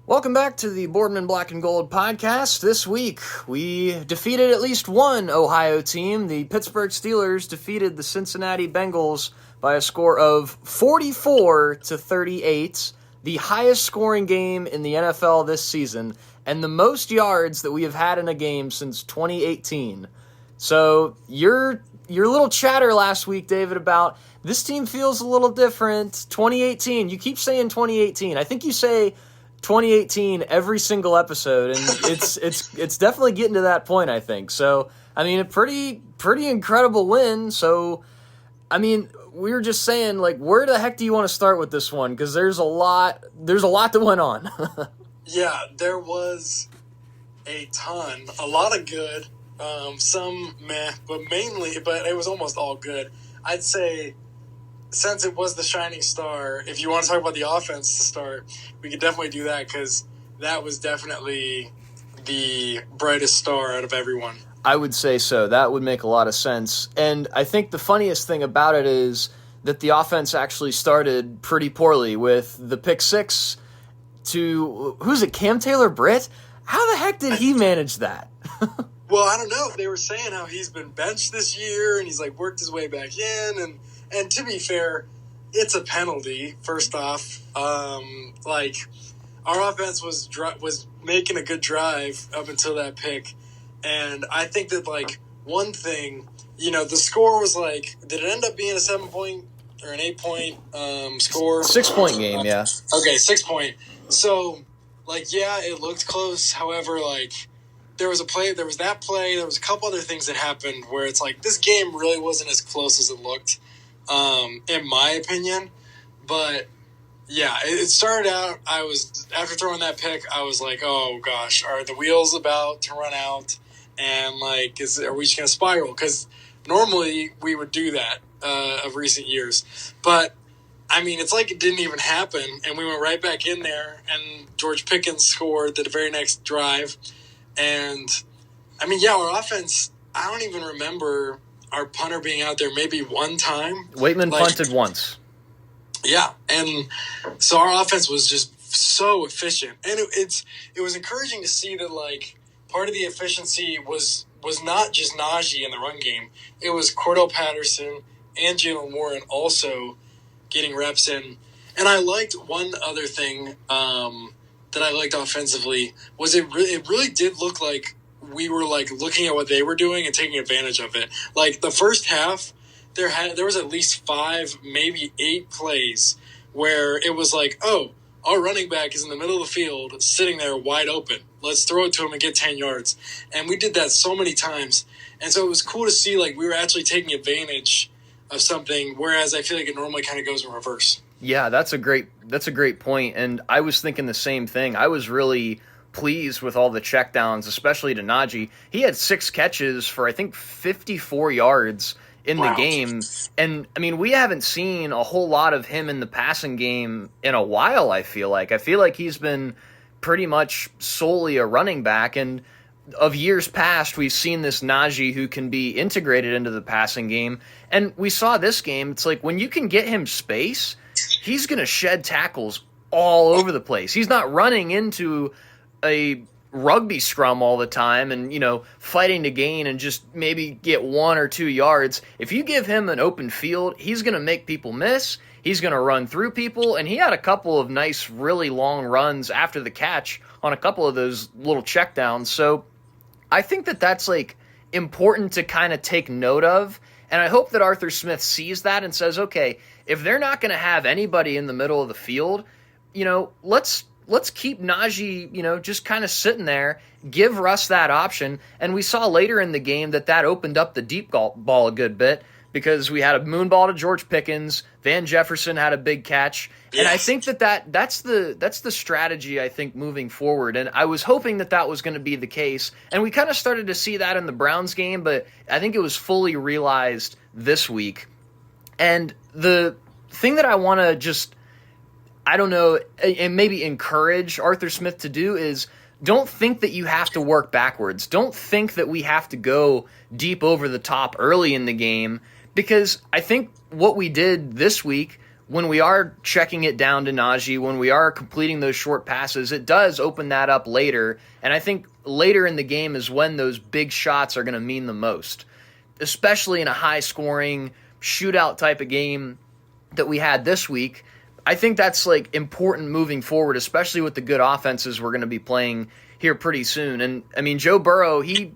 Welcome back to the Boardman Black and Gold podcast. This week, we defeated at least one Ohio team. The Pittsburgh Steelers defeated the Cincinnati Bengals by a score of 44-38, the highest scoring game in the NFL this season, and the most yards that we have had in a game since 2018. So, your little chatter last week, David, about this team feels a little different. 2018, you keep saying 2018. I think you say 2018 every single episode, and it's definitely getting to that point, I think. So, I mean, a pretty incredible win. So, I mean, we were just saying, like, where the heck do you want to start with this one? Because there's a lot that went on. Yeah, there was a lot of good, some meh, but it was almost all good. I'd say, since it was the shining star, if you want to talk about the offense to start, we could definitely do that because that was definitely the brightest star out of everyone. I would say so. That would make a lot of sense. And I think the funniest thing about it is that the offense actually started pretty poorly with the pick six to, who's it, Cam Taylor-Britt? How the heck did he manage that? Well, I don't know. They were saying how he's been benched this year and he's like worked his way back in, and to be fair, it's a penalty. First off, our offense was making a good drive up until that pick, and I think that one thing, the score was did it end up being a 7-point or an 8-point score? 6-point game, yeah. Okay, 6-point. So, it looked close. However, there was that play. There was a couple other things that happened where it's this game really wasn't as close as it looked. In my opinion, but yeah, it started out, after throwing that pick, I was like, oh gosh, are the wheels about to run out? And are we just going to spiral? Because normally we would do that, of recent years, but I mean, it's like it didn't even happen. And we went right back in there and George Pickens scored the very next drive. And I mean, yeah, our offense, I don't even remember our punter being out there maybe one time. Waitman punted once. Yeah, and so our offense was just so efficient. And it was encouraging to see that, part of the efficiency was not just Najee in the run game. It was Cordell Patterson and Jalen Warren also getting reps in. And I liked one other thing that I liked offensively was it really did look like we were looking at what they were doing and taking advantage of it. The first half, there was at least 5, maybe 8 plays where it was our running back is in the middle of the field, sitting there wide open. Let's throw it to him and get 10 yards. And we did that so many times. And so it was cool to see we were actually taking advantage of something, whereas I feel like it normally kind of goes in reverse. Yeah, that's a great point. And I was thinking the same thing. I was really pleased with all the checkdowns, especially to Najee. He had 6 catches for, I think, 54 yards in the game. And, I mean, we haven't seen a whole lot of him in the passing game in a while, I feel like. I feel like he's been pretty much solely a running back. And of years past, we've seen this Najee who can be integrated into the passing game. And we saw this game. It's when you can get him space, he's going to shed tackles all over the place. He's not running into a rugby scrum all the time and, fighting to gain and just maybe get 1 or 2 yards. If you give him an open field, he's going to make people miss. He's going to run through people. And he had a couple of nice, really long runs after the catch on a couple of those little checkdowns. So I think that that's important to kind of take note of. And I hope that Arthur Smith sees that and says, okay, if they're not going to have anybody in the middle of the field, let's keep Najee, just kind of sitting there, give Russ that option. And we saw later in the game that opened up the deep ball a good bit because we had a moon ball to George Pickens. Van Jefferson had a big catch. Yes. And I think that's the strategy, I think, moving forward. And I was hoping that was going to be the case. And we kind of started to see that in the Browns game, but I think it was fully realized this week. And the thing that I want to just, I don't know, and maybe encourage Arthur Smith to do is don't think that you have to work backwards. Don't think that we have to go deep over the top early in the game, because I think what we did this week when we are checking it down to Najee, when we are completing those short passes, it does open that up later. And I think later in the game is when those big shots are going to mean the most, especially in a high-scoring shootout type of game that we had this week. I think that's like important moving forward, especially with the good offenses we're going to be playing here pretty soon. And I mean, Joe Burrow, he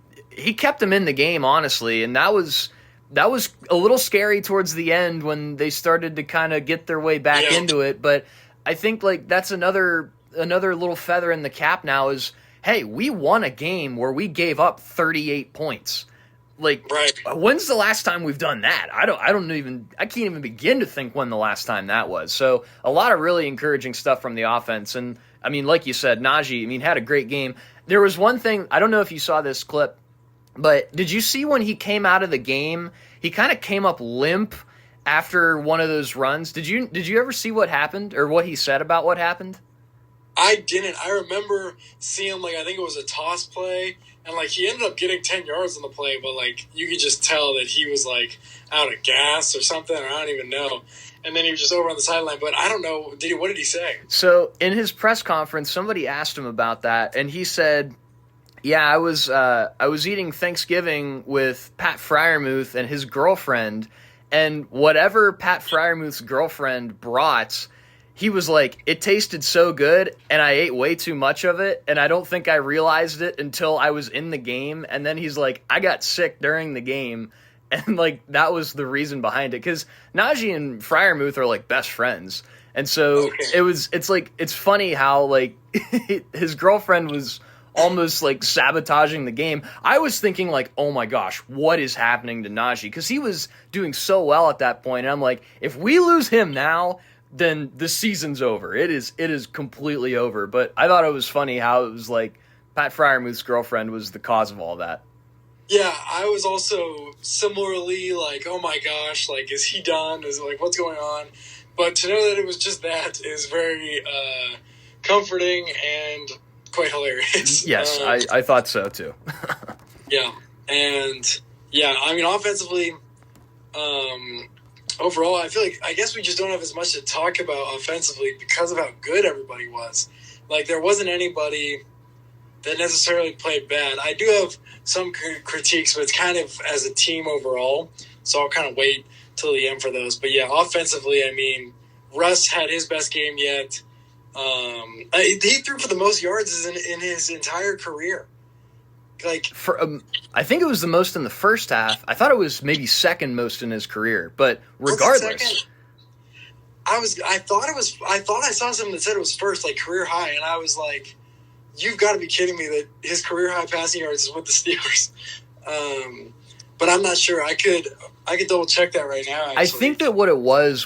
kept them in the game, honestly, and that was a little scary towards the end when they started to kind of get their way back into it. But I think like that's another little feather in the cap now is, hey, we won a game where we gave up 38 points. Like, when's the last time we've done that? I can't even begin to think when the last time that was. So a lot of really encouraging stuff from the offense. And I mean, like you said, Najee, I mean, had a great game. There was one thing, I don't know if you saw this clip, but did you see when he came out of the game, he kind of came up limp after one of those runs? Did you ever see what happened or what he said about what happened? I didn't. I remember seeing, like, I think it was a toss play, and, like, he ended up getting 10 yards on the play, but, like, you could just tell that he was, like, out of gas or something, or I don't even know. And then he was just over on the sideline, but I don't know. What did he say? So in his press conference, somebody asked him about that, and he said, yeah, I was eating Thanksgiving with Pat Freiermuth and his girlfriend, and whatever Pat Freiermuth's girlfriend brought, he was like, it tasted so good, and I ate way too much of it, and I don't think I realized it until I was in the game. And then he's like, I got sick during the game, and like that was the reason behind it, because Najee and Freiermuth are like best friends, and so it's funny how like his girlfriend was almost like sabotaging the game. I was thinking like, oh my gosh, what is happening to Najee? Because he was doing so well at that point, and I'm like, if we lose him now, then the season's over. It is completely over. But I thought it was funny how it was like Pat Freiermuth's girlfriend was the cause of all that. Yeah, I was also similarly like, oh my gosh, like, is he done? Is like, what's going on? But to know that it was just that is very comforting and quite hilarious. Yes, I thought so too. Yeah, and yeah, I mean, offensively, overall, I guess we just don't have as much to talk about offensively because of how good everybody was. Like, there wasn't anybody that necessarily played bad. I do have some critiques, but it's kind of as a team overall, so I'll kind of wait till the end for those. But yeah, offensively, I mean, Russ had his best game yet. He threw for the most yards in his entire career. Like, for I think it was the most in the first half. I thought it was maybe second most in his career, but regardless, I thought I saw something that said it was first, like career high, and I was like, you've got to be kidding me that his career high passing yards is with the Steelers. But I'm not sure. I could double check that right now, actually. I think that what it was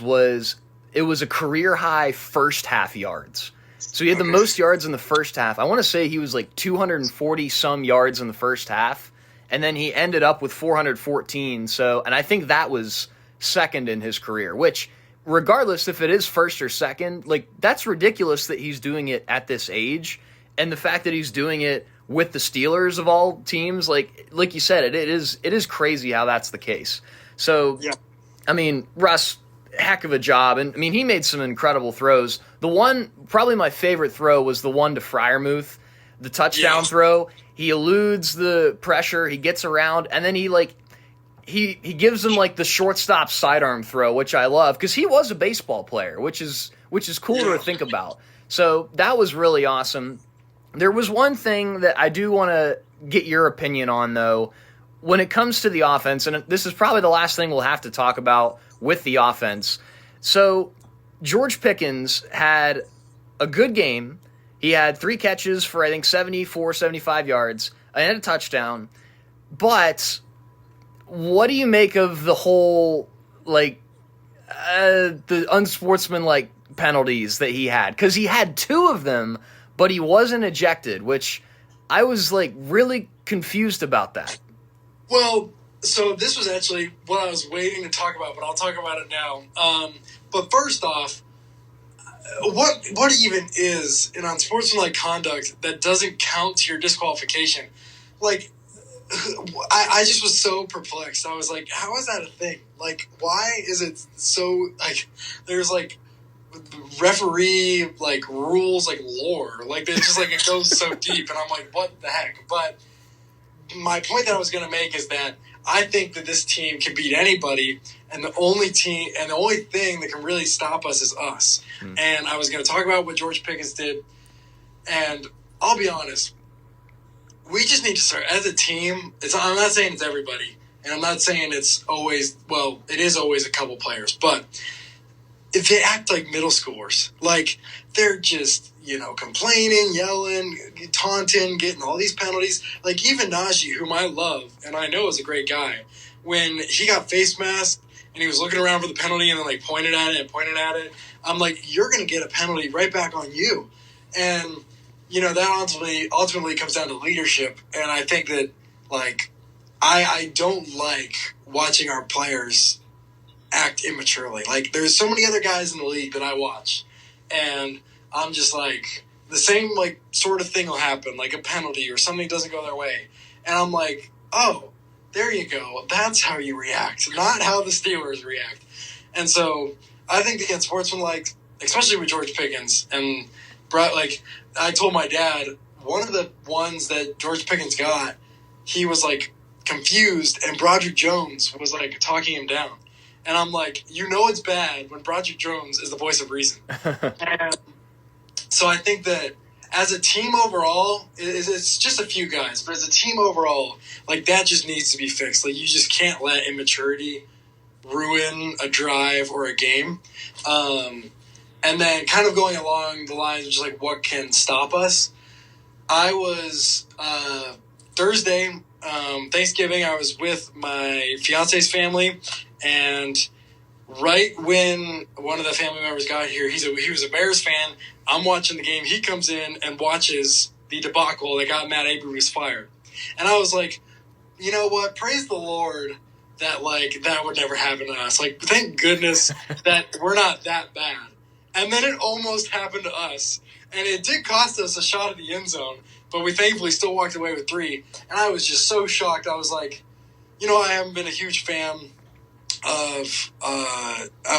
it was a career high first half yards. So he had the most yards in the first half. I want to say he was like 240 some yards in the first half, and then he ended up with 414. So, and I think that was second in his career, which regardless if it is first or second, like that's ridiculous that he's doing it at this age. And the fact that he's doing it with the Steelers of all teams, like you said, it is crazy how that's the case. So, yeah. I mean, Russ, heck of a job. And I mean, he made some incredible throws. The one, probably my favorite throw was the one to Freiermuth, the touchdown throw. He eludes the pressure, he gets around, and then he gives him like the shortstop sidearm throw, which I love because he was a baseball player, which is cool to think about. So that was really awesome. There was one thing that I do want to get your opinion on, though, when it comes to the offense, and this is probably the last thing we'll have to talk about with the offense. So George Pickens had a good game. He had 3 catches for, I think, 74, 75 yards and a touchdown. But what do you make of the whole, like, the unsportsmanlike penalties that he had? Because he had 2 of them, but he wasn't ejected, which I was, like, really confused about that. Well, so this was actually what I was waiting to talk about, but I'll talk about it now. But first off, what even is an unsportsmanlike conduct that doesn't count to your disqualification? Like, I just was so perplexed. I was like, how is that a thing? Like, why is it so, like, there's, like, referee, like, rules, like, lore. Like, it's just, like, it goes so deep, and I'm like, what the heck? But my point that I was going to make is that I think that this team can beat anybody, and the only thing that can really stop us is us. And I was going to talk about what George Pickens did, and I'll be honest, we just need to start as a team. I'm not saying it's everybody, and I'm not saying it's always, well, it is always a couple players, but if they act like middle schoolers, like they're just, complaining, yelling, taunting, getting all these penalties. Like even Najee, whom I love and I know is a great guy, when he got face masked and he was looking around for the penalty and then like pointed at it, I'm like, you're going to get a penalty right back on you. And that ultimately comes down to leadership. And I think that, like, I don't like watching our players act immaturely. Like, there's so many other guys in the league that I watch, and I'm just like, the same, like, sort of thing will happen, like a penalty or something doesn't go their way. And I'm like, oh, there you go. That's how you react, not how the Steelers react. And so I think the unsportsmanlike, especially with George Pickens, and like, I told my dad, one of the ones that George Pickens got, he was, like, confused, and Broderick Jones was, like, talking him down. And I'm like, it's bad when Broderick Jones is the voice of reason. And so I think that as a team overall, it's just a few guys, but as a team overall, like, that just needs to be fixed. Like, you just can't let immaturity ruin a drive or a game. And then kind of going along the lines of just, like, what can stop us. I was, Thursday, Thanksgiving, I was with my fiance's family, and right when one of the family members got here, he was a Bears fan. I'm watching the game. He comes in and watches the debacle that got Matt Abrams fired. And I was like, you know what? Praise the Lord that, like, that would never happen to us. Like, thank goodness that we're not that bad. And then it almost happened to us. And it did cost us a shot at the end zone, but we thankfully still walked away with 3. And I was just so shocked. I was like, I haven't been a huge fan of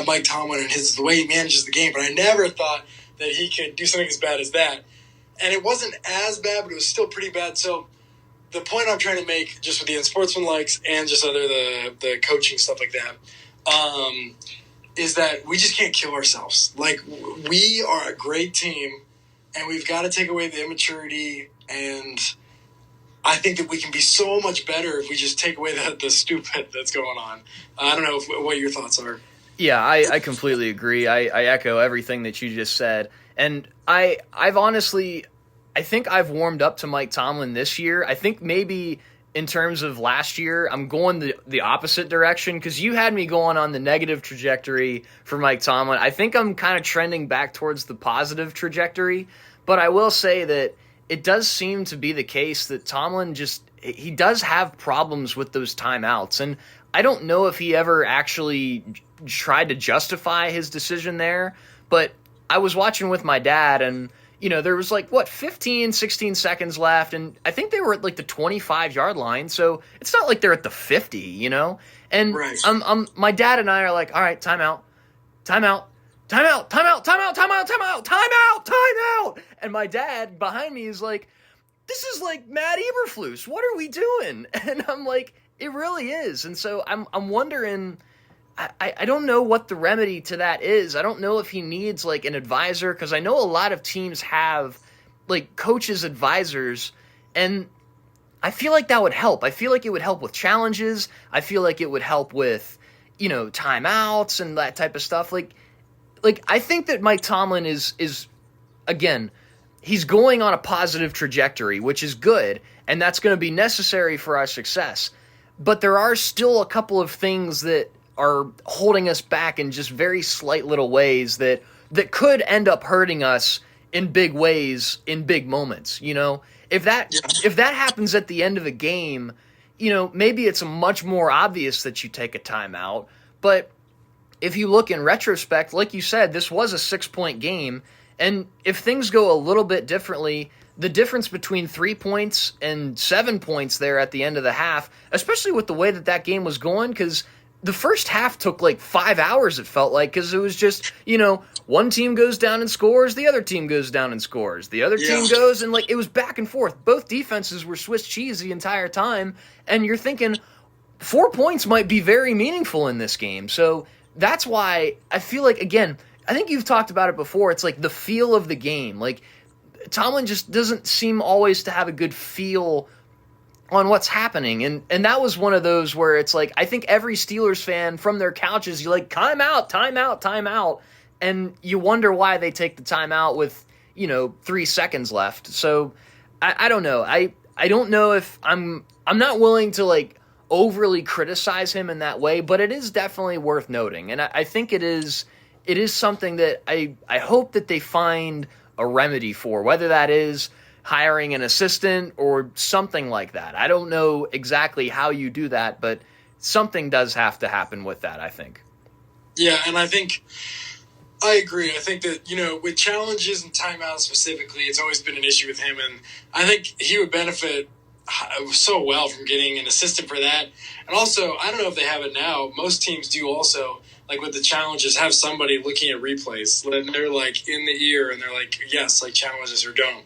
Mike Tomlin and the way he manages the game, but I never thought that he could do something as bad as that. And it wasn't as bad, but it was still pretty bad. So the point I'm trying to make, just with the unsportsmanlikes and just the coaching stuff like that, is that we just can't kill ourselves. Like, we are a great team, and we've got to take away the immaturity, and I think that we can be so much better if we just take away the stupid that's going on. I don't know what your thoughts are. Yeah, I completely agree. I echo everything that you just said. And I've honestly, I think I've warmed up to Mike Tomlin this year. I think maybe in terms of last year, I'm going the opposite direction, because you had me going on the negative trajectory for Mike Tomlin. I think I'm kind of trending back towards the positive trajectory, but I will say that it does seem to be the case that Tomlin he does have problems with those timeouts, and I don't know if he ever actually tried to justify his decision there, but I was watching with my dad, and there was 15, 16 seconds left, and I think they were at the 25-yard line, so it's not like they're at the 50, And right. My dad and I are like, all right, timeout. And my dad behind me is like, this is like Matt Eberflus. What are we doing? And I'm like, it really is. And so I'm wondering, I don't know what the remedy to that is. I don't know if he needs an advisor, because I know a lot of teams have coaches advisors, and I feel like that would help. I feel like it would help with challenges. I feel like it would help with, timeouts and that type of stuff. I think that Mike Tomlin is again, he's going on a positive trajectory, which is good, and that's going to be necessary for our success. But there are still a couple of things that are holding us back in just very slight little ways that could end up hurting us in big ways, in big moments. If that happens at the end of a game, maybe it's much more obvious that you take a timeout. But if you look in retrospect, like you said, this was a 6-point game, and if things go a little bit differently, the difference between 3 points and 7 points there at the end of the half, especially with the way that game was going, because the first half took like 5 hours, it felt like, because it was just, one team goes down and scores, the other team goes down and scores, the other team goes, and it was back and forth. Both defenses were Swiss cheese the entire time, and you're thinking 4 points might be very meaningful in this game. So that's why I feel like, again, I think you've talked about it before, it's like the feel of the game. Like, Tomlin just doesn't seem always to have a good feel on what's happening. And that was one of those where it's like, I think every Steelers fan from their couches, you're like, time out. And you wonder why they take the timeout with, 3 seconds left. So I don't know. I don't know if I'm not willing to overly criticize him in that way, but it is definitely worth noting. And I think it is something that I hope that they find a remedy for, whether that is hiring an assistant or something like that. I don't know exactly how you do that, but something does have to happen with that, I think. Yeah, and I think I agree. I think that, with challenges and timeouts specifically, it's always been an issue with him, and I think he would benefit so well from getting an assistant for that. And also, I don't know if they have it now. Most teams do also, with the challenges, have somebody looking at replays. And they're, in the ear, and they're like, yes, challenges or don't.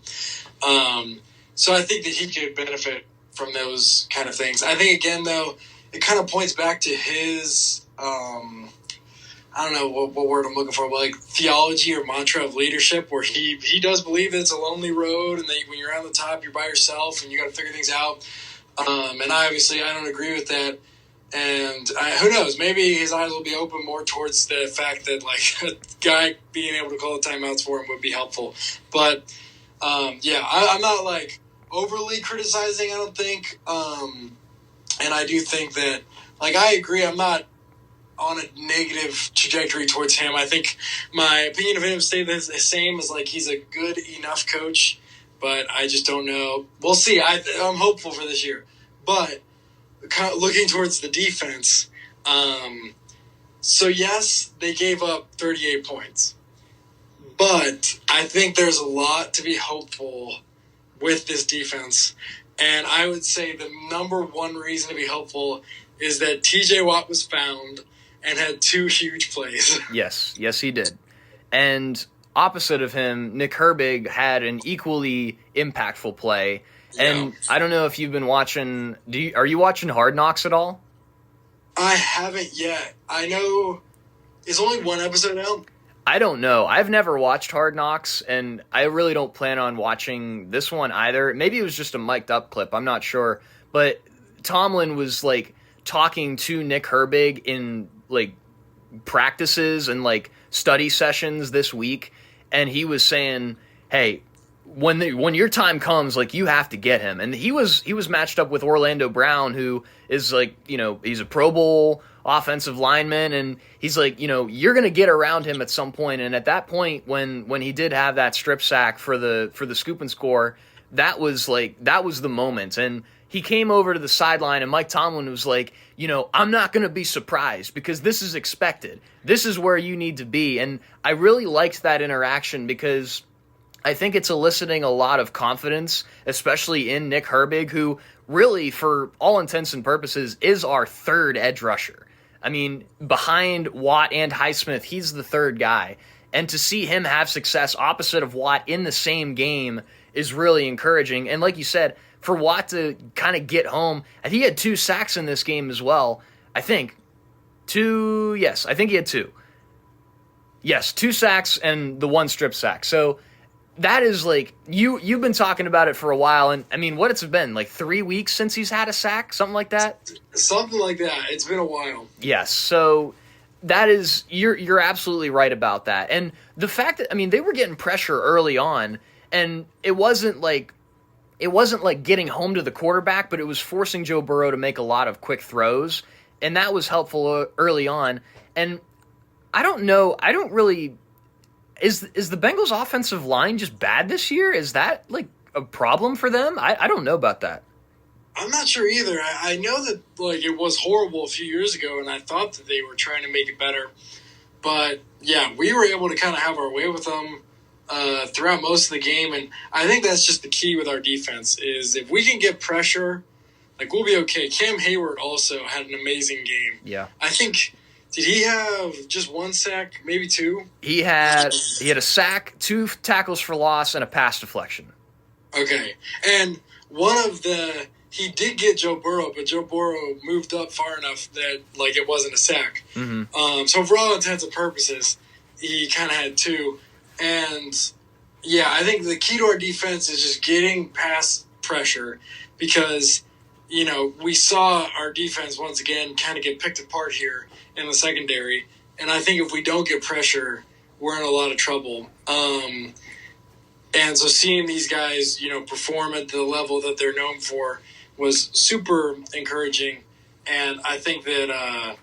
So I think that he could benefit from those kind of things. I think, again, though, it kind of points back to his, I don't know what word I'm looking for, but theology or mantra of leadership, where he does believe that it's a lonely road, and that when you're on the top, you're by yourself, and you got to figure things out. And I don't agree with that. And who knows, maybe his eyes will be open more towards the fact that, a guy being able to call the timeouts for him would be helpful. But, I'm not, overly criticizing, I don't think. And I do think that, I agree, I'm not on a negative trajectory towards him. I think my opinion of him stayed the same as, he's a good enough coach, but I just don't know. We'll see. I'm hopeful for this year. But kind of looking towards the defense, so yes, they gave up 38 points. But I think there's a lot to be hopeful with this defense. And I would say the number one reason to be hopeful is that TJ Watt was found and had 2 huge plays. Yes, he did. And opposite of him, Nick Herbig had an equally impactful play. And I don't know if you've been watching. Are you watching Hard Knocks at all? I haven't yet. I know it's only one episode out. I don't know. I've never watched Hard Knocks, and I really don't plan on watching this one either. Maybe it was just a mic'd up clip. I'm not sure. But Tomlin was talking to Nick Herbig in practices and study sessions this week, and he was saying, "Hey, when your time comes, you have to get him." And he was matched up with Orlando Brown, who is he's a Pro Bowl offensive lineman, and he's you're going to get around him at some point. And at that point, when he did have that strip sack for the scoop and score, that was the moment. And he came over to the sideline, and Mike Tomlin was I'm not going to be surprised, because this is expected. This is where you need to be. And I really liked that interaction, because I think it's eliciting a lot of confidence, especially in Nick Herbig, who really, for all intents and purposes, is our third edge rusher. I mean, behind Watt and Highsmith, he's the third guy. And to see him have success opposite of Watt in the same game is really encouraging. And like you said, for Watt to kind of get home, and he had 2 sacks in this game as well. I think he had 2. Yes, 2 sacks and the 1 strip sack. So that is you've been talking about it for a while, and I mean, what it's been 3 weeks since he's had a sack, something like that. Something like that. It's been a while. Yes, so that is you're absolutely right about that, and the fact that they were getting pressure early on, and it wasn't getting home to the quarterback, but it was forcing Joe Burrow to make a lot of quick throws, and that was helpful early on. And I don't know. I don't really. Is the Bengals offensive line just bad this year? Is that a problem for them? I don't know about that. I'm not sure either. I know that it was horrible a few years ago, and I thought that they were trying to make it better. But yeah, we were able to kind of have our way with them. throughout most of the game, and I think that's just the key with our defense is if we can get pressure, like we'll be okay. Cam Hayward also had an amazing game. Yeah. I think did he have just one sack, maybe two? He had a sack, 2 tackles for loss, and a pass deflection. Okay. And he did get Joe Burrow, but Joe Burrow moved up far enough that like it wasn't a sack. Mm-hmm. So for all intents and purposes, he kind of had 2. And yeah, I think the key to our defense is just getting past pressure because, we saw our defense once again kind of get picked apart here in the secondary. And I think if we don't get pressure, we're in a lot of trouble. And so seeing these guys, perform at the level that they're known for was super encouraging. And I think that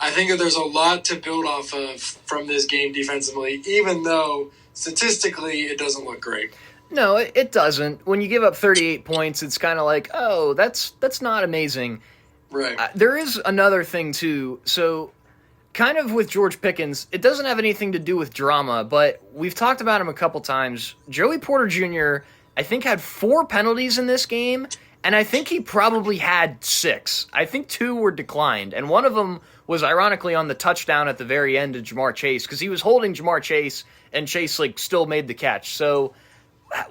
there's a lot to build off of from this game defensively, even though statistically it doesn't look great. No, it doesn't. When you give up 38 points, it's kind of like, oh, that's not amazing. Right. There is another thing, too. So, kind of with George Pickens, it doesn't have anything to do with drama, but we've talked about him a couple times. Joey Porter Jr., I think, had 4 penalties in this game, and I think he probably had 6. I think 2 were declined, and one of them was ironically on the touchdown at the very end of Jamar Chase, because he was holding Jamar Chase, and Chase still made the catch. So,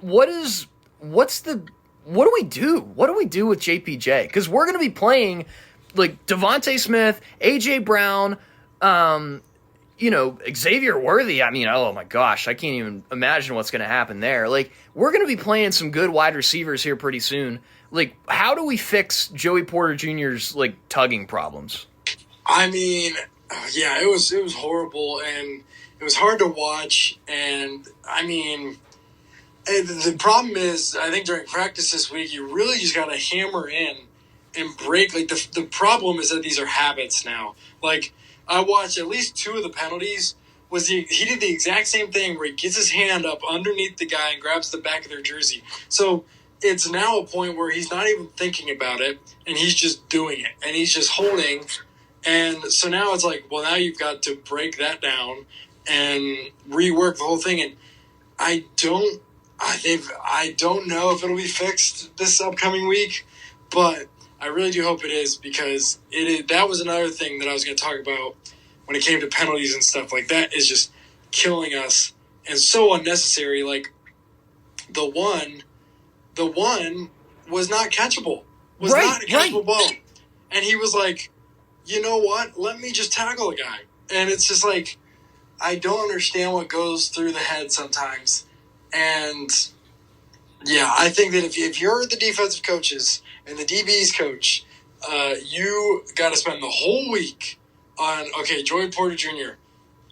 what do we do? What do we do with JPJ? Because we're going to be playing Devontae Smith, AJ Brown, Xavier Worthy. I mean, oh my gosh, I can't even imagine what's going to happen there. We're going to be playing some good wide receivers here pretty soon. How do we fix Joey Porter Jr.'s tugging problems? I mean, yeah, it was horrible and it was hard to watch. And I mean, the problem is, I think during practice this week, you really just got to hammer in and break. The problem is that these are habits now. I watched at least 2 of the penalties. He did the exact same thing where he gets his hand up underneath the guy and grabs the back of their jersey. So it's now a point where he's not even thinking about it and he's just doing it and he's just holding. And so now it's now you've got to break that down and rework the whole thing. And I don't know if it'll be fixed this upcoming week, but I really do hope it is because that was another thing that I was going to talk about when it came to penalties and stuff like that is just killing us and so unnecessary. The one was not catchable. Not a catchable ball. And he was like, you know what? Let me just tackle a guy. And it's just I don't understand what goes through the head sometimes. And yeah, I think that if you're the defensive coaches and the DB's coach, you got to spend the whole week on, okay, Joey Porter Jr.,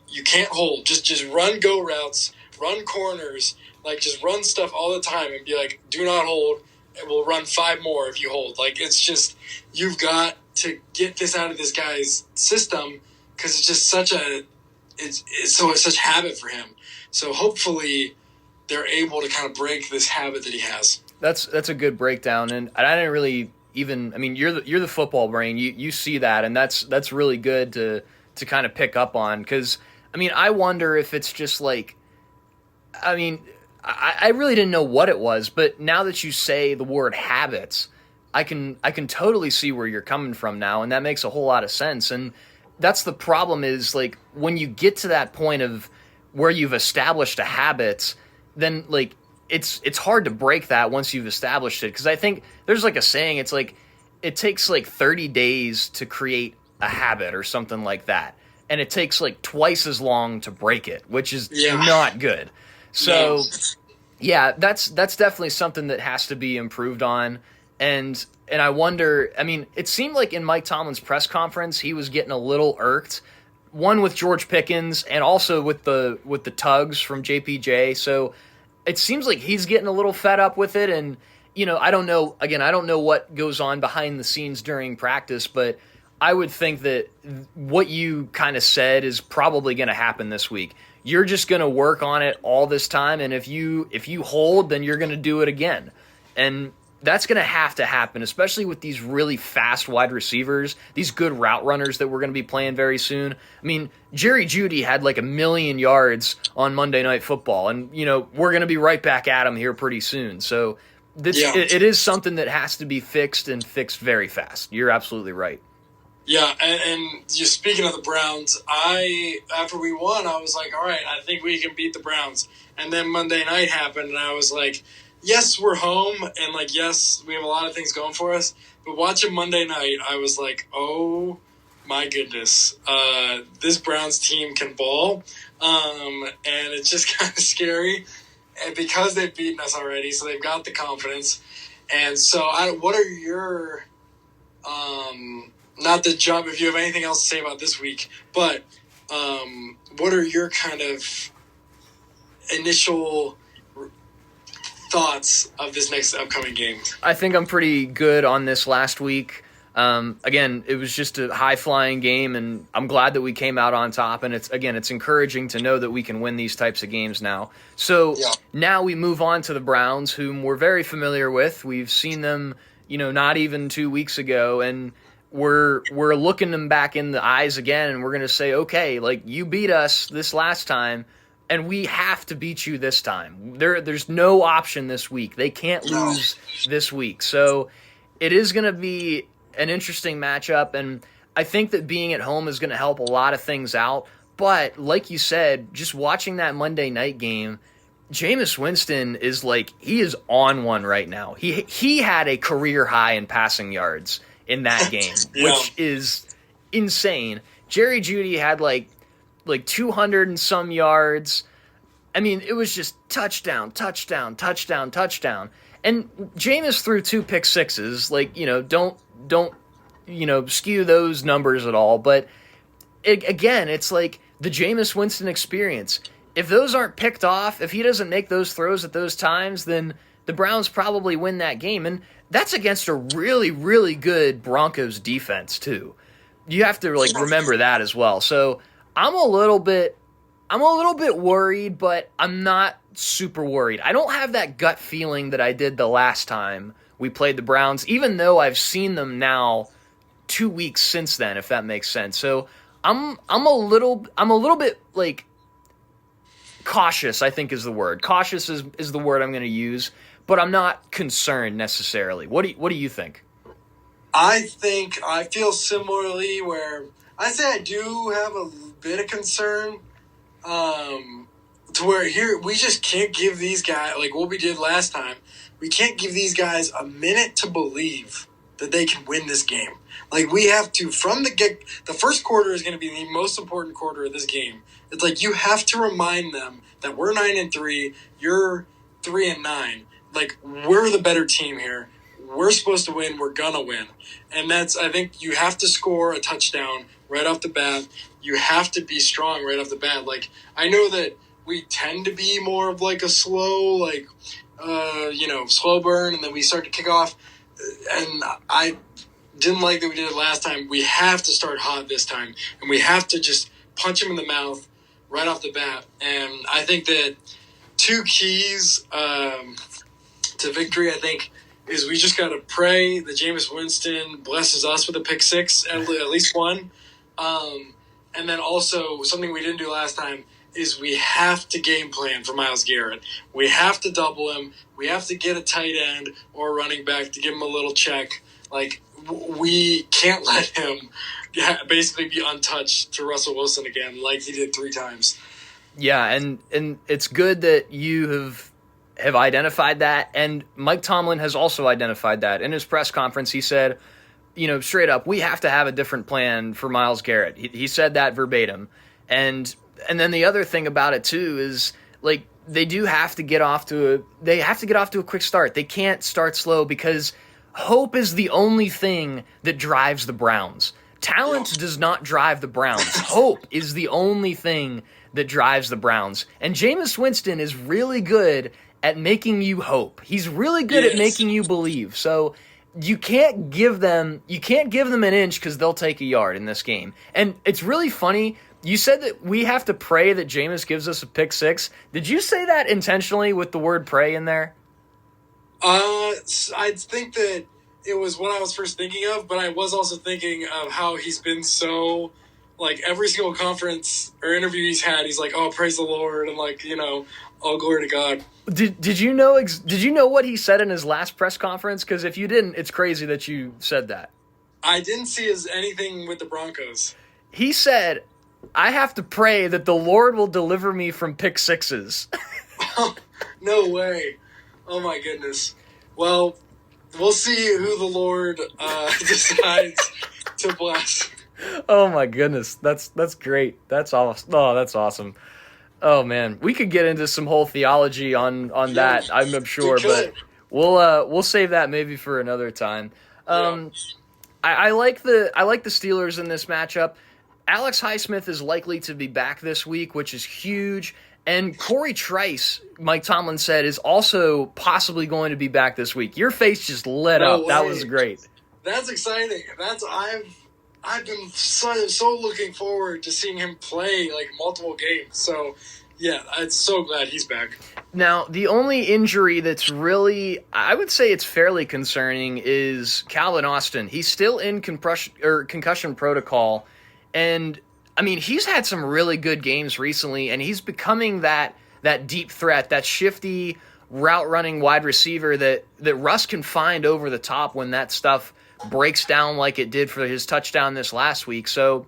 you can't hold. Just run go routes, run corners, just run stuff all the time and be do not hold, and we'll run 5 more if you hold. It's just, you've got to get this out of this guy's system because it's just such habit for him. So hopefully they're able to kind of break this habit that he has. That's a good breakdown, and I didn't really even. I mean, you're the football brain. You see that, and that's really good to kind of pick up on. Because I mean, I wonder if it's just I mean, I really didn't know what it was, but now that you say the word habits, I can totally see where you're coming from now, and that makes a whole lot of sense. And that's the problem is when you get to that point of where you've established a habit, then it's hard to break that once you've established it. Because I think there's a saying, it's it takes 30 days to create a habit or something like that. And it takes twice as long to break it, which is not good. So yeah, that's definitely something that has to be improved on. And I wonder, I mean, it seemed like in Mike Tomlin's press conference, he was getting a little irked. One with George Pickens and also with the tugs from JPJ. So it seems like he's getting a little fed up with it. And, I don't know what goes on behind the scenes during practice, but I would think that what you kind of said is probably going to happen this week. You're just going to work on it all this time. And if you hold, then you're going to do it again. And that's going to have to happen, especially with these really fast wide receivers, these good route runners that we're going to be playing very soon. I mean, Jerry Jeudy had like 1,000,000 yards on Monday Night Football, and, we're going to be right back at him here pretty soon. So it is something that has to be fixed and fixed very fast. You're absolutely right. Yeah, and just speaking of the Browns, after we won, I was like, all right, I think we can beat the Browns. And then Monday night happened, and I was like, yes, we're home, and, like, yes, we have a lot of things going for us. But watching Monday night, I was like, oh, my goodness. This Browns team can ball, and it's just kind of scary. And because they've beaten us already, so they've got the confidence. And so what are your not to jump if you have anything else to say about this week, but what are your kind of initial thoughts of this next upcoming game? I think I'm pretty good on this last week. Again, it was just a high-flying game, and I'm glad that we came out on top. And it's encouraging to know that we can win these types of games now. So Now we move on to the Browns, whom we're very familiar with. We've seen them, not even 2 weeks ago, and we're looking them back in the eyes again, and we're going to say, okay, like, you beat us this last time, and we have to beat you this time. There's no option this week. They can't lose this week. So it is going to be an interesting matchup, and I think that being at home is going to help a lot of things out. But like you said, just watching that Monday night game, Jameis Winston is he is on one right now. He had a career high in passing yards in that game, which is insane. Jerry Jeudy had like 200 and some yards. I mean, it was just touchdown, touchdown, touchdown, touchdown. And Jameis threw 2 pick sixes. Don't skew those numbers at all. But again, it's like the Jameis Winston experience. If those aren't picked off, if he doesn't make those throws at those times, then the Browns probably win that game. And that's against a really, really good Broncos defense, too. You have to remember that as well. So I'm a little bit worried, but I'm not super worried. I don't have that gut feeling that I did the last time we played the Browns, even though I've seen them now 2 weeks since then, if that makes sense. So I'm a little bit cautious, I think is the word. Cautious is the word I'm going to use, but I'm not concerned necessarily. What do you think? I think I feel similarly, where I say I do have a bit of concern, to where here we just can't give these guys, like what we did last time, we can't give these guys a minute to believe that they can win this game. Like, we have to, from the first quarter is going to be the most important quarter of this game. It's like you have to remind them that we're 9-3, you're 3-9. Like, we're the better team here. We're supposed to win. We're going to win. And I think you have to score a touchdown right off the bat. You have to be strong right off the bat. Like, I know that we tend to be more of a slow, slow burn, and then we start to kick off. And I didn't like that we did it last time. We have to start hot this time, and we have to just punch him in the mouth right off the bat. And I think that 2 keys to victory, I think, is we just got to pray that Jameis Winston blesses us with a pick six, at least one. And then also something we didn't do last time is we have to game plan for Myles Garrett. We have to double him. We have to get a tight end or a running back to give him a little check. Like, we can't let him basically be untouched to Russell Wilson again like he did 3 times. Yeah, and it's good that you have identified that, and Mike Tomlin has also identified that. In his press conference, he said, straight up, we have to have a different plan for Myles Garrett. He said that verbatim. And then the other thing about it too is, they do have to get off to a quick start. They can't start slow, because hope is the only thing that drives the Browns. Talent does not drive the Browns. Hope is the only thing that drives the Browns. And Jameis Winston is really good at making you hope. He's really good at making you believe. So you can't give them an inch, because they'll take a yard in this game. And it's really funny. You said that we have to pray that Jameis gives us a pick six. Did you say that intentionally with the word pray in there? I think that it was what I was first thinking of, but I was also thinking of how he's been so, like, every single conference or interview he's had, he's like, oh, praise the Lord, and, like, all glory to God. Did you know what he said in his last press conference? Because if you didn't, it's crazy that you said that. I didn't see anything with the Broncos. He said, I have to pray that the Lord will deliver me from pick sixes. No way. Oh, my goodness. Well, we'll see who the Lord decides to bless. Oh, my goodness. That's great. That's awesome. Oh, that's awesome. Oh, man. We could get into some whole theology on that, I'm sure, but we'll save that maybe for another time. I like the Steelers in this matchup. Alex Highsmith is likely to be back this week, which is huge. And Corey Trice, Mike Tomlin said, is also possibly going to be back this week. Your face just lit up. That was great. That's exciting. I've been so looking forward to seeing him play like multiple games. So, yeah, I'm so glad he's back. Now, the only injury that's really, I would say it's fairly concerning, is Calvin Austin. He's still in concussion protocol, and I mean, he's had some really good games recently, and he's becoming that deep threat, that shifty route-running wide receiver that Russ can find over the top when that stuff breaks down like it did for his touchdown this last week. So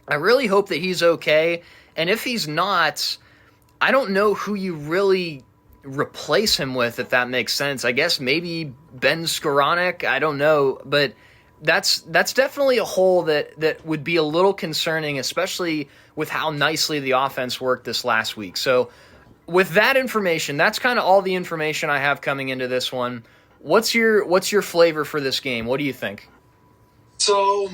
I really hope that he's okay, and if he's not, I don't know who you really replace him with, if that makes sense. I guess maybe Ben Skoranek, I don't know, but that's definitely a hole that would be a little concerning, especially with how nicely the offense worked this last week. So with that information, that's kind of all the information I have coming into this one. What's your flavor for this game? What do you think? So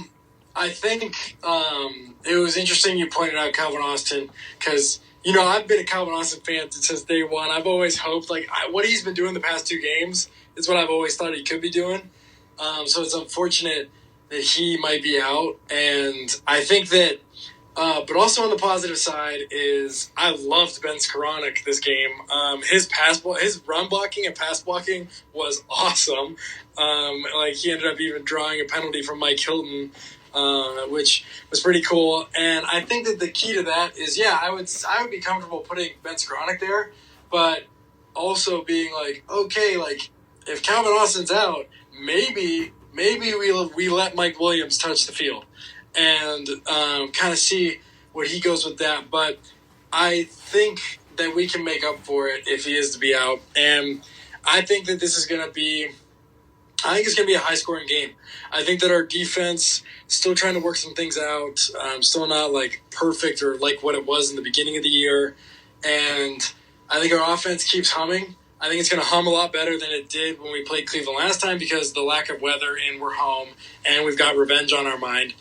I think it was interesting you pointed out Calvin Austin, because I've been a Calvin Austin fan since day one. I've always hoped, what he's been doing the past two games is what I've always thought he could be doing. So it's unfortunate that he might be out. And I think that, but also on the positive side is I loved Ben Skoranek this game. His run blocking and pass blocking was awesome. He ended up even drawing a penalty from Mike Hilton, which was pretty cool. And I think that the key to that is, I would be comfortable putting Ben Skoranek there, but also being if Calvin Austin's out, maybe we let Mike Williams touch the field and kind of see what he goes with that. But I think that we can make up for it if he is to be out. And I think that this is going to be – I think it's going to be a high-scoring game. I think that our defense is still trying to work some things out. Still not, perfect or like what it was in the beginning of the year. And I think our offense keeps humming. I think it's going to hum a lot better than it did when we played Cleveland last time because of the lack of weather and we're home and we've got revenge on our mind.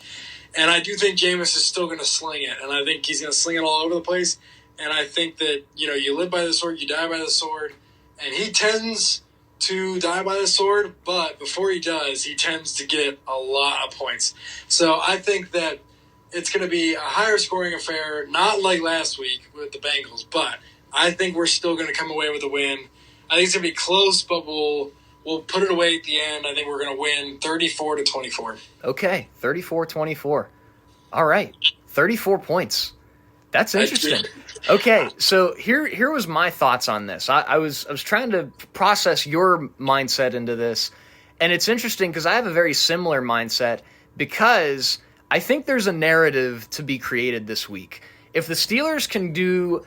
And I do think Jameis is still going to sling it, and I think he's going to sling it all over the place. And I think that, you live by the sword, you die by the sword. And he tends to die by the sword, but before he does, he tends to get a lot of points. So I think that it's going to be a higher scoring affair, not like last week with the Bengals, but I think we're still going to come away with a win. I think it's going to be close, but we'll put it away at the end. I think we're going to win 34-24. Okay, 34-24. All right, 34 points. That's interesting. Okay, so here was my thoughts on this. I was trying to process your mindset into this, and it's interesting because I have a very similar mindset because I think there's a narrative to be created this week. If the Steelers can do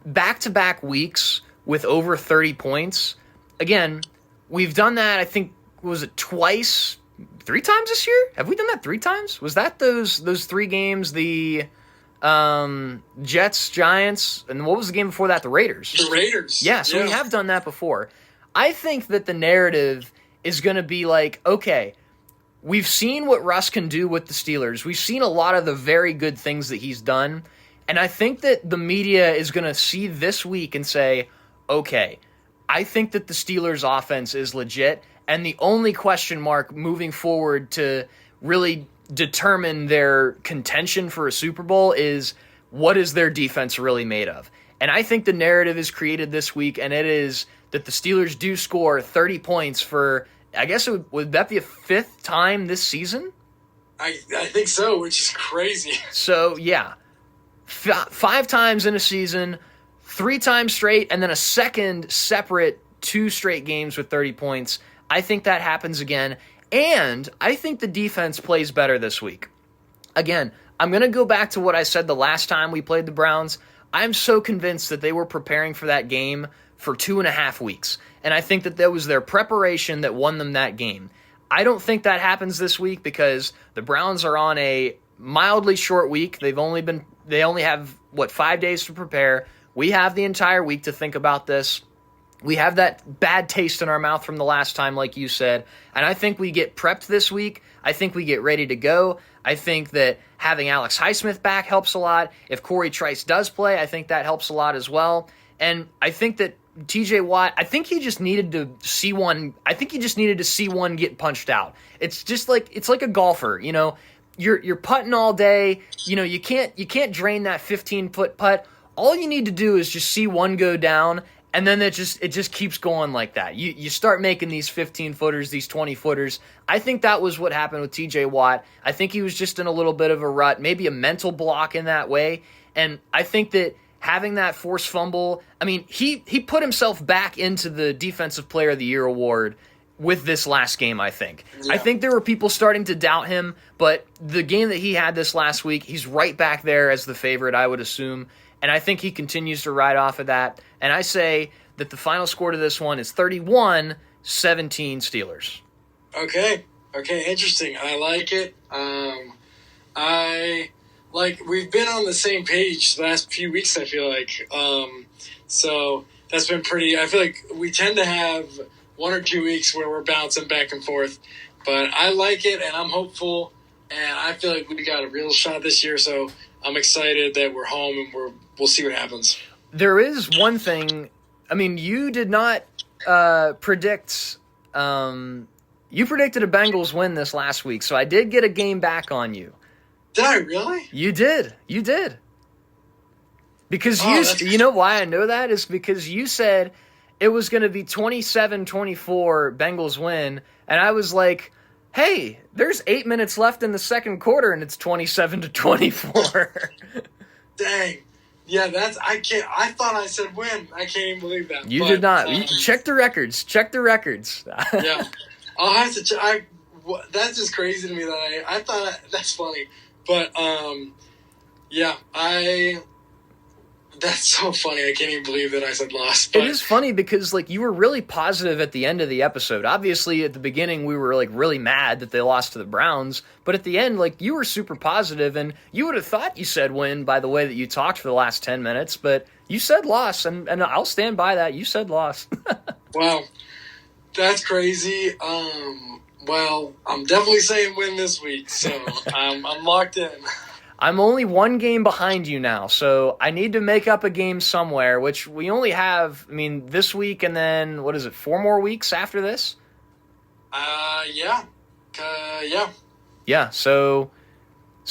back-to-back weeks with over 30 points, again, we've done that, I think, was it twice, 3 times this year? Have we done that 3 times? Was that those 3 games, the Jets, Giants, and what was the game before that? The Raiders. The Raiders. Yeah, so we have done that before. I think that the narrative is going to be okay, we've seen what Russ can do with the Steelers. We've seen a lot of the very good things that he's done, and I think that the media is going to see this week and say, okay, I think that the Steelers' offense is legit, and the only question mark moving forward to really determine their contention for a Super Bowl is what is their defense really made of. And I think the narrative is created this week, and it is that the Steelers do score 30 points for, I guess, would that be a 5th time this season? I think so, which is crazy. So, yeah. 5 times in a season, 3 times straight, and then a second separate 2 straight games with 30 points. I think that happens again, and I think the defense plays better this week. Again, I'm going to go back to what I said the last time we played the Browns. I'm so convinced that they were preparing for that game for 2.5 weeks, and I think that was their preparation that won them that game. I don't think that happens this week because the Browns are on a mildly short week. They only have 5 days to prepare. We have the entire week to think about this. We have that bad taste in our mouth from the last time, like you said, and I think we get prepped this week. I think we get ready to go. I think that having Alex Highsmith back helps a lot. If Corey Trice does play, I think that helps a lot as well. And I think that TJ Watt, I think he just needed to see one. I think he just needed to see one get punched out. It's just like a golfer, you know. You're putting all day. You know, you can't drain that 15-foot putt. All you need to do is just see one go down, and then it just keeps going like that. You start making these 15-footers, these 20-footers. I think that was what happened with TJ Watt. I think he was just in a little bit of a rut, maybe a mental block in that way. And I think that having that forced fumble, I mean, he put himself back into the Defensive Player of the Year award with this last game, I think. Yeah. I think there were people starting to doubt him, but the game that he had this last week, he's right back there as the favorite, I would assume. And I think he continues to ride off of that. And I say that the final score to this one is 31-17 Steelers. Okay, interesting. I like it. We've been on the same page the last few weeks, I feel like. So that's been pretty, I feel like we tend to have 1 or 2 weeks where we're bouncing back and forth. But I like it, and I'm hopeful, and I feel like we got a real shot this year, so I'm excited that we're home and we'll see what happens. There is one thing, I mean, you did not predict, you predicted a Bengals win this last week, so I did get a game back on you. Did I really? You did. Because you know why I know that is because you said it was going to be 27-24 Bengals win, and I was like, hey, there's 8 minutes left in the second quarter, and it's 27-24. Dang. Yeah, I thought I said win. I can't even believe that. You did not. You check the records. Yeah. I'll have to check. That's just crazy to me that I thought that's funny. But, that's so funny. I can't even believe that I said lost. But it is funny because, you were really positive at the end of the episode. Obviously, at the beginning, we were, really mad that they lost to the Browns. But at the end, you were super positive, and you would have thought you said win by the way that you talked for the last 10 minutes. But you said loss, and I'll stand by that. You said loss. Wow. That's crazy. Well, I'm definitely saying win this week, so I'm locked in. I'm only 1 game behind you now, so I need to make up a game somewhere, which we only have, this week and then, 4 more weeks after this? Yeah. Yeah, so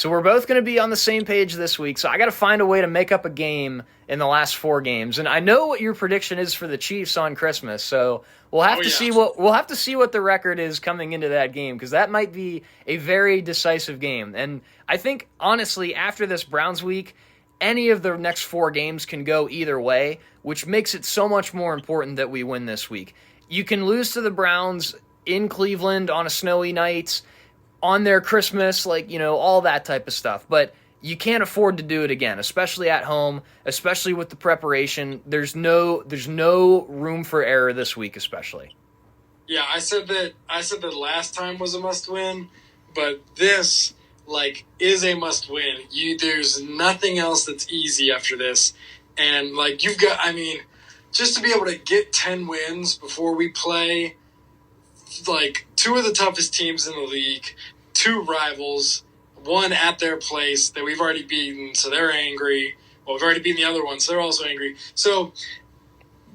we're both going to be on the same page this week, so I got to find a way to make up a game in the last 4 games. And I know what your prediction is for the Chiefs on Christmas, so we'll have to see what the record is coming into that game, because that might be a very decisive game. And I think, honestly, after this Browns week, any of the next 4 games can go either way, which makes it so much more important that we win this week. You can lose to the Browns in Cleveland on a snowy night, on their Christmas, all that type of stuff. But you can't afford to do it again, especially at home, especially with the preparation. There's no room for error this week, especially. Yeah, I said that last time was a must-win, but this, is a must-win. There's nothing else that's easy after this. And, you've got, just to be able to get 10 wins before we play, 2 of the toughest teams in the league, 2 rivals, 1 at their place that we've already beaten, so they're angry. Well, we've already beaten the other one, so they're also angry. So,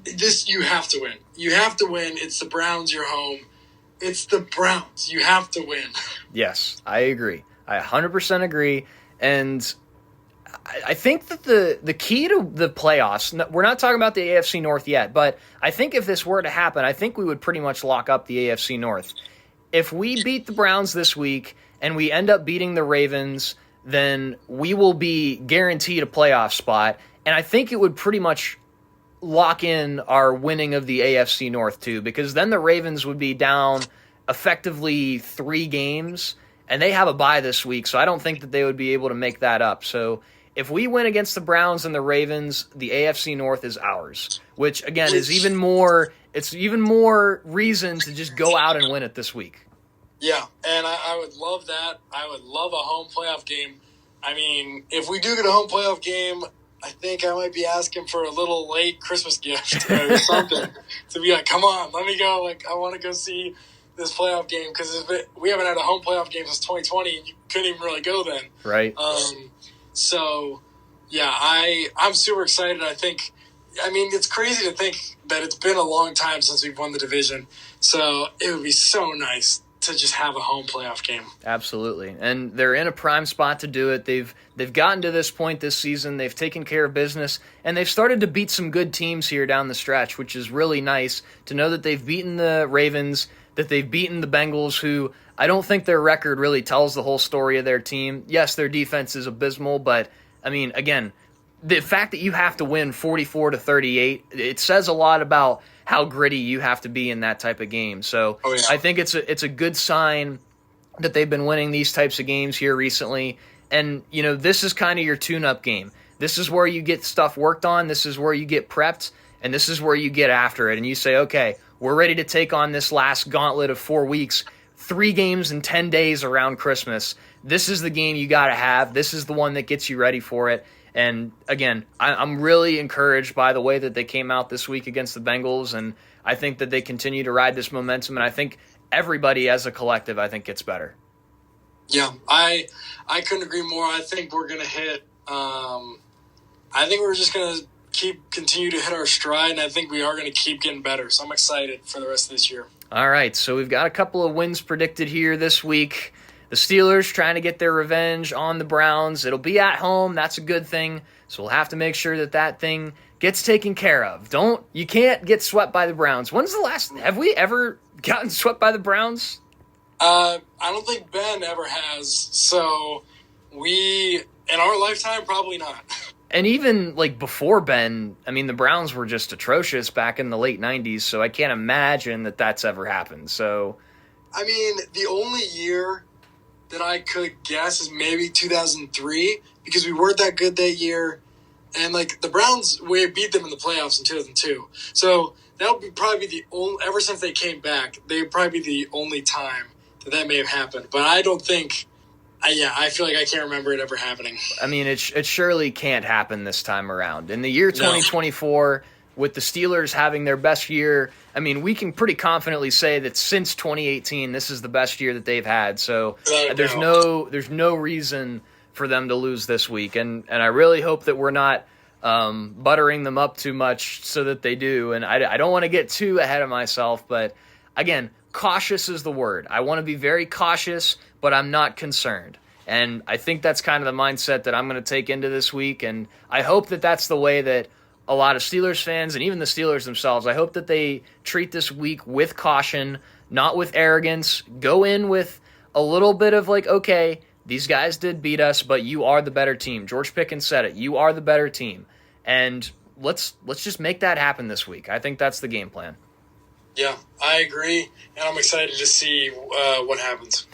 you have to win. You have to win. It's the Browns, you're home. It's the Browns. You have to win. Yes, I agree. I 100% agree. And I think that the key to the playoffs, we're not talking about the AFC North yet, but I think if this were to happen, I think we would pretty much lock up the AFC North. If we beat the Browns this week and we end up beating the Ravens, then we will be guaranteed a playoff spot. And I think it would pretty much lock in our winning of the AFC North too, because then the Ravens would be down effectively 3 games, and they have a bye this week, so I don't think that they would be able to make that up. So if we win against the Browns and the Ravens, the AFC North is ours, which again is even more reason to just go out and win it this week. Yeah, and I would love that. I would love a home playoff game. I mean, if we do get a home playoff game, I think I might be asking for a little late Christmas gift or something to be like, come on, let me go. Like, I want to go see this playoff game because we haven't had a home playoff game since 2020, and you couldn't even really go then. Right. So, yeah, I'm super excited. I mean, it's crazy to think that it's been a long time since we've won the division. So it would be so nice to just have a home playoff game. Absolutely. And they're in a prime spot to do it. They've gotten to this point this season. They've taken care of business, and they've started to beat some good teams here down the stretch, which is really nice to know that they've beaten the Ravens, that they've beaten the Bengals, who I don't think their record really tells the whole story of their team. Yes, their defense is abysmal, but, I mean, again, the fact that you have to win 44-38, it says a lot about how gritty you have to be in that type of game. So I think it's a good sign that they've been winning these types of games here recently. And, you know, this is kind of your tune-up game. This is where you get stuff worked on. This is where you get prepped. And this is where you get after it. And you say, okay, we're ready to take on this last gauntlet of 4 weeks, 3 games in 10 days around Christmas. This is the game you got to have. This is the one that gets you ready for it. And again, I'm really encouraged by the way that they came out this week against the Bengals, and I think that they continue to ride this momentum, and I think everybody as a collective, I think, gets better. Yeah, I couldn't agree more. I think we're going to hit I think we're just going to continue to hit our stride, and I think we are going to keep getting better. So I'm excited for the rest of this year. All right, so we've got a couple of wins predicted here this week. The Steelers trying to get their revenge on the Browns. It'll be at home. That's a good thing. So we'll have to make sure that thing gets taken care of. You can't get swept by the Browns. When's the last? Have we ever gotten swept by the Browns? I don't think Ben ever has. So in our lifetime, probably not. And even like before Ben, I mean, the Browns were just atrocious back in the late 90s. So I can't imagine that that's ever happened. So, I mean, the only year that I could guess is maybe 2003 because we weren't that good that year. And, like, the Browns, we beat them in the playoffs in 2002. So that would probably be the only, ever since they came back, they would probably be the only time that may have happened. But I don't think, I feel like I can't remember it ever happening. I mean, it surely can't happen this time around. In the year 2024, with the Steelers having their best year, I mean, we can pretty confidently say that since 2018, this is the best year that they've had. So there's no reason for them to lose this week. And I really hope that we're not buttering them up too much so that they do. And I don't want to get too ahead of myself. But, again, cautious is the word. I want to be very cautious, but I'm not concerned. And I think that's kind of the mindset that I'm going to take into this week. And I hope that that's the way that a lot of Steelers fans and even the Steelers themselves, I hope that they treat this week with caution, not with arrogance. Go in with a little bit of like, okay, these guys did beat us, but you are the better team. George Pickens said it. You are the better team. And let's just make that happen this week. I think that's the game plan. Yeah, I agree, and I'm excited to see what happens.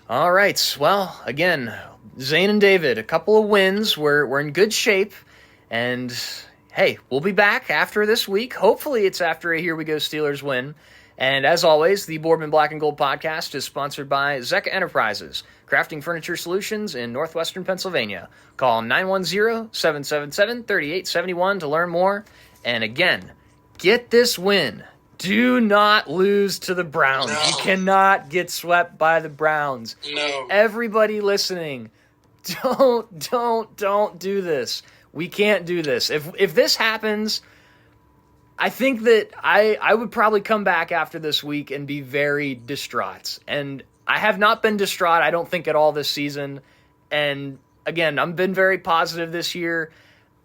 All right. Well, again, Zane and David, a couple of wins. We're in good shape, and hey, we'll be back after this week. Hopefully it's after a Here We Go Steelers win. And as always, the Boardman Black and Gold podcast is sponsored by Zecca Enterprises, crafting furniture solutions in northwestern Pennsylvania. Call 910-777-3871 to learn more. And again, get this win. Do not lose to the Browns. No. You cannot get swept by the Browns. No. Everybody listening, don't do this. We can't do this. If this happens, I think that I would probably come back after this week and be very distraught. And I have not been distraught, I don't think, at all this season. And again, I've been very positive this year.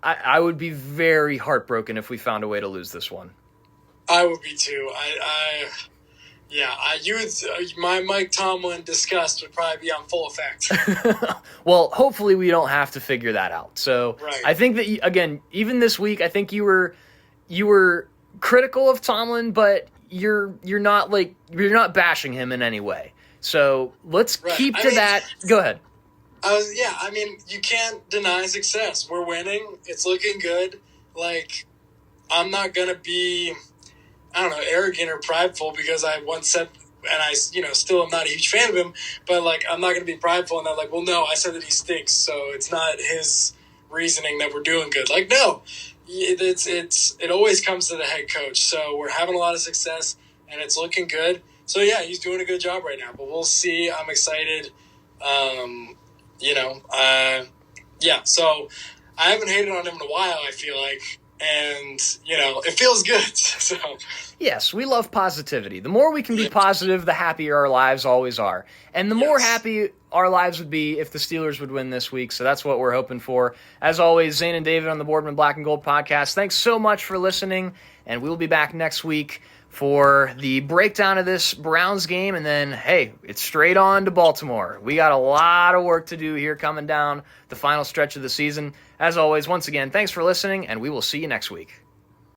I would be very heartbroken if we found a way to lose this one. I would be too. My Mike Tomlin disgust would probably be on full effect. Well, hopefully we don't have to figure that out. So right. I think that, again, even this week, I think you were critical of Tomlin, but you're not bashing him in any way. So let's keep to that. Go ahead. You can't deny success. We're winning. It's looking good. Like, I'm not going to be, arrogant or prideful because I once said, and I, still am not a huge fan of him, but, like, I'm not going to be prideful and I'm like, well, no, I said that he stinks, so it's not his reasoning that we're doing good. Like, no, it always comes to the head coach. So we're having a lot of success and it's looking good. So, yeah, he's doing a good job right now, but we'll see. I'm excited. So I haven't hated on him in a while, I feel like, and, it feels good. So yes, we love positivity. The more we can be positive, the happier our lives always are. And the more happy our lives would be if the Steelers would win this week. So that's what we're hoping for. As always, Zane and David on the Boardman Black and Gold podcast. Thanks so much for listening, and we'll be back next week for the breakdown of this Browns game, and then, hey, it's straight on to Baltimore. We got a lot of work to do here coming down the final stretch of the season. As always, once again, thanks for listening, and we will see you next week.